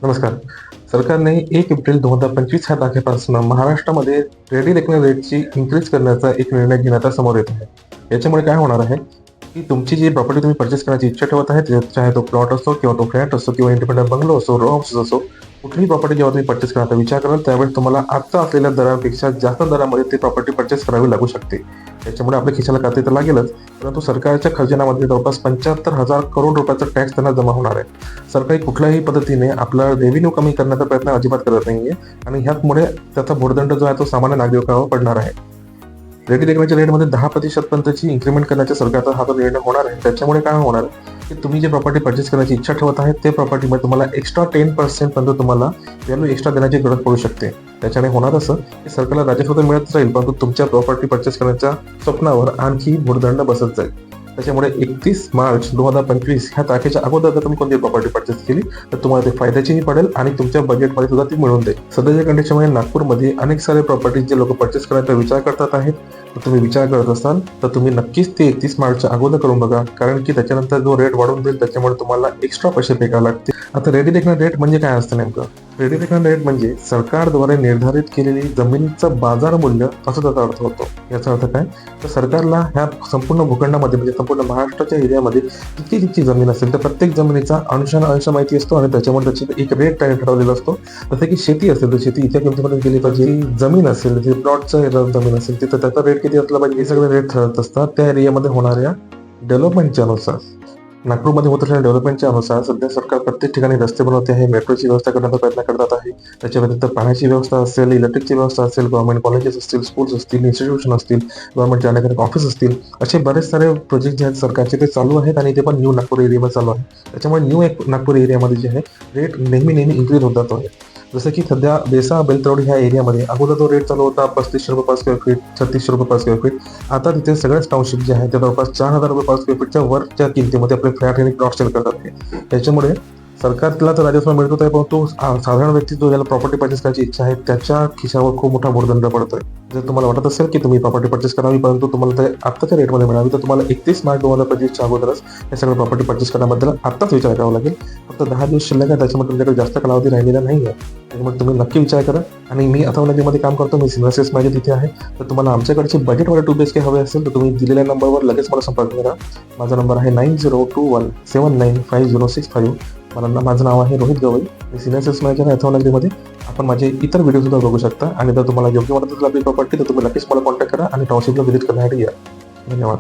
नमस्कार. सरकारने 1 एप्रिल 2025 ह्या तारखेपासून महाराष्ट्रामध्ये रेडी रेकनर रेटची इन्क्रीज करण्याचा एक निर्णय घेण्यात समोर येत आहे. याच्यामुळे काय होणार आहे, की तुमची जी प्रॉपर्टी तुम्ही पर्चेस करण्याची इच्छा ठेवत आहे, चाहे तो प्लॉट असो किंवा तो फ्लॅट असो किंवा इंडिपेंडंट बंगलो असो, रो हाऊस असो, कुठलीही प्रॉपर्टी जेव्हा तुम्ही पर्चेस करण्याचा विचार कराल, त्यावेळेस तुम्हाला आत्ता असलेल्या दरापेक्षा जास्त दरामध्ये ती प्रॉपर्टी पर्चेस करावी लागू शकते. त्याच्यामुळे आपल्या खिशाला कात्री तर लागेलच, परंतु सरकारच्या खजान्यामध्ये जवळपास 75,000 करोड रुपयाचा टॅक्स त्यांना जमा होणार आहे. सरकार कुठल्याही पद्धतीने आपला रेव्हेन्यू कमी करण्याचा प्रयत्न अजिबात करत नाहीये आणि ह्याचमुळे त्याचा भुर्दंड जो आहे तो सामान्य नागरिकांवर पडणार आहे. रेडी रेकनरच्या रेटमध्ये 10% पर्यंतची इन्क्रीमेंट करण्याच्या सरकारचा हा जो निर्णय होणार आहे, त्याच्यामुळे काय होणार की तुम्ही जे प्रॉपर्टी पर्चेस करण्याची इच्छा ठेवत आहे ते प्रॉपर्टीमध्ये तुम्हाला एक्स्ट्रा 10% पर्यंत तुम्हाला व्हॅल्यू एक्स्ट्रा देण्याची गरज पडू शकते. त्याच्याने होणार असं की सरकारला राजस्व तर मिळत राहील, परंतु तुमच्या प्रॉपर्टी पर्चेस करण्याच्या स्वप्नावर आणखी भुर्दंड बसत जाईल. त्याच्यामुळे 31 मार्च 2025 ह्या तारखेच्या अगोदर जर तुम्ही कोणती प्रॉपर्टी पर्चेस केली तर तुम्हाला ते फायद्याचीही पडेल आणि तुमच्या बजेटमध्ये सुद्धा ती मिळून जाईल. सध्याच्या कंडिशनमध्ये नागपूरमध्ये अनेक सारे प्रॉपर्टीज जे लोक पर्चेस करण्याचा विचार करतात आहेत, तर तुम्ही विचार करत असाल तर तुम्ही नक्कीच ते 31 मार्चच्या अगोदर करून बघा, कारण की त्याच्यानंतर जो रेट वाढून जाईल त्याच्यामुळे तुम्हाला एक्स्ट्रा पैसे पे करावे लागतील. आता रेडी रेकनर रेट म्हणजे काय असतं नेमकं? रेडी रेकनर रेट म्हणजे सरकारद्वारे निर्धारित केलेली जमिनीचं बाजार मूल्य असं त्याचा अर्थ होतो. याचा अर्थ काय, तर सरकारला ह्या संपूर्ण भूखंडामध्ये म्हणजे संपूर्ण महाराष्ट्राच्या एरियामध्ये जितकी जमीन असेल तर प्रत्येक जमिनीचा अंश माहिती असतो आणि त्याच्यामुळे त्याची एक रेट ठरवलेला असतो. जसं की शेती असेल तर शेती इतक्या किमतीमध्ये गेली पाहिजे, जमीन असेल जे प्लॉटचं जमीन असेल तिथं त्याचा रेट किती असला पाहिजे, हे सगळे रेट ठरत असतात त्या एरियामध्ये होणाऱ्या डेव्हलपमेंटच्या अनुसार. नागपूरमध्ये होत असलेल्या डेव्हलपमेंटच्या अनुसार सध्या सरकार प्रत्येक ठिकाणी रस्ते बनवते आहे, मेट्रोची व्यवस्था करण्याचा प्रयत्न करतात आहे. त्याच्या व्यतिरिक्त पाण्याची व्यवस्था असेल, इलेक्ट्रिकची व्यवस्था असेल, गव्हर्नमेंट कॉलेजेस असतील, स्कूल्स असतील, इन्स्टिट्यूशन असतील, गव्हर्नमेंटचे अनेक ऑफिस असतील, असे बरेच सारे प्रोजेक्ट जे आहेत सरकारचे ते चालू आहेत आणि ते पण न्यू नागपूर एरियामध्ये चालू आहे. त्याच्यामुळे न्यू नागपूर एरियामध्ये जे आहे रेट नेहमी इन्क्रीज होत जातो आहे. जसं की सध्या बेसा बेलतरवडी ह्या एरियामध्ये अगोदर तो रेट चालू होता 3500 रुपये पर स्क्वेअर फीट, 3600 रुपये पर स्क्वेअर फीट. आता तिथे सगळ्याच टाउनशिप जे आहे ते जवळपास 4,000 रुपये पर स्क्वेअर फीटच्या वरच्या किमतीमध्ये आपले फ्लॅट आणि प्लॉट सेल करतात आहे. त्याच्यामुळे सरकारला तर राजस्व मिळतो आहे, परंतु साधारण व्यक्ती जो ज्याला प्रॉपर्टी पर्चेस करायची इच्छा आहे त्याच्या खिशावर खूप मोठा भुर्दंड पडतोय. जर तुम्हाला वाटत असेल की तुम्ही प्रॉपर्टी पर्चेस करावी परंतु तुम्हाला ते आत्ताच्या रेटमध्ये मिळावी, तर तुम्हाला 31 मार्च 2025च्या अगोदरच हे सगळं प्रॉपर्टी पर्चेस करण्याबद्दल आत्ताच विचार करावा लागेल. फक्त 10 दिवस शिल्लक आहे, त्याच्यामुळे तुमच्याकडे जास्त कालावधी राहिलेला नाही आहे. त्याच्यामुळे तुम्ही नक्की विचार करा. आणि मी आता नगरीमध्ये काम करतो, मी सिनियर माझ्या तिथे आहे. तर तुम्हाला आमच्याकडचे बजेटवाले 2 BHK हवे असेल तर तुम्ही दिलेल्या नंबरवर लगेच मला संपर्क करा. माझा नंबर आहे 9021795065. माझं नाव आहे रोहित गवई. मी सिनियर सेल्स मॅनेजर आहे नगरीमध्ये. आपण माझे इतर व्हिडिओ सुद्धा बघू शकता आणि जर तुम्हाला योग्य वाटत असेल आपली प्रॉपर्टी तर तुम्ही नक्कीच मला कॉन्टॅक्ट करा आणि टाउनशिपला व्हिजिट करण्यासाठी या. धन्यवाद.